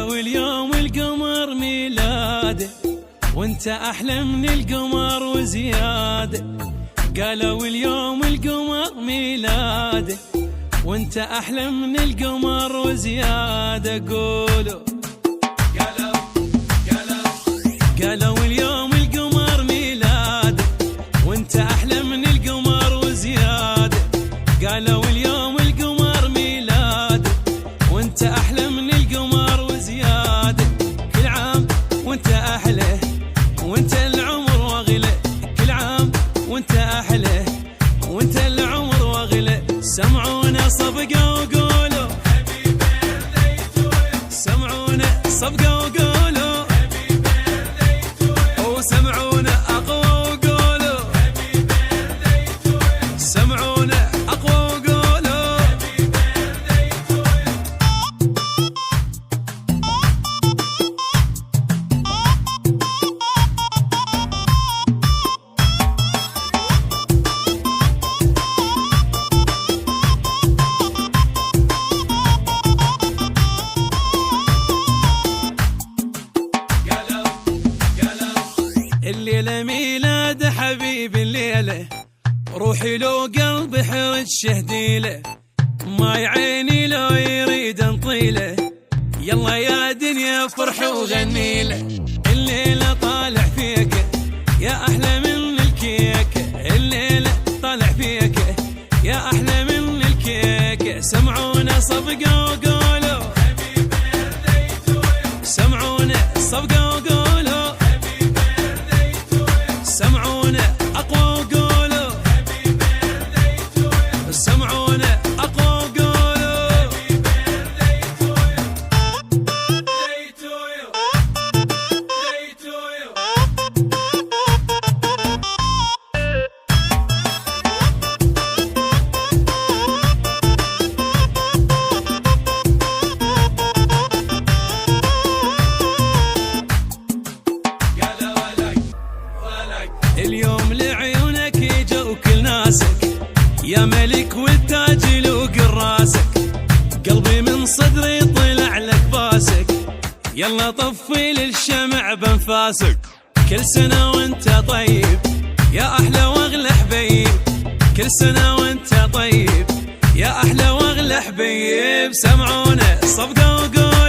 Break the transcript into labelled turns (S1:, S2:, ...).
S1: قالوا اليوم القمر ميلاده وانت احلى من القمر وزياده. قالوا اليوم القمر ميلاده وانت احلى من القمر وزياده. قولوا قالوا اليوم القمر ميلاده وانت احلى من القمر وزياده. قالوا اليوم القمر ميلاده وانت احلى من القمر وزياده. كل عام وانت احلى وانت العمر واغلى. كل عام وانت احلى وانت العمر واغلى. سمعونا صفقه وقولوا هابي بيرثداي تو يو. سمعونا صفقه وقولوا هابي بيرثداي تو يو. وسمعونا اقوى وقولوا هابي بيرثداي تو يو. سمعونا اقوى وقولوا هابي بيرثداي تو الليلة ميلاد حبيب الليلة روحي لو قلبي حرج شهديله. ما عيني لو يريد انطيله. يلا يا دنيا فرح وغنيله. الليلة طالع فيك يا احلى من الكيك. الليلة طالع فيك يا احلى من الكيك. سمعونا صفقة وقولوا هابي بيرثداي تو يو. سمعونا صفقة وقولوا سمعونا اقوى وقولوا هابي بيرثداي تو يو. سمعونا اقوى وقولوا هابي بيرثداي تو يو. داي تو يو. اليوم لعيونك يجوا كل ناسك يا ملك والتاج يلوق راسك. قلبي من صدري طلع لك باسك. يلا طفي للشمع بانفاسك. كل سنة وانت طيب يا احلى واغلى حبيب. كل سنة وانت طيب يا احلى واغلى حبيب. سمعونا صفقة وقول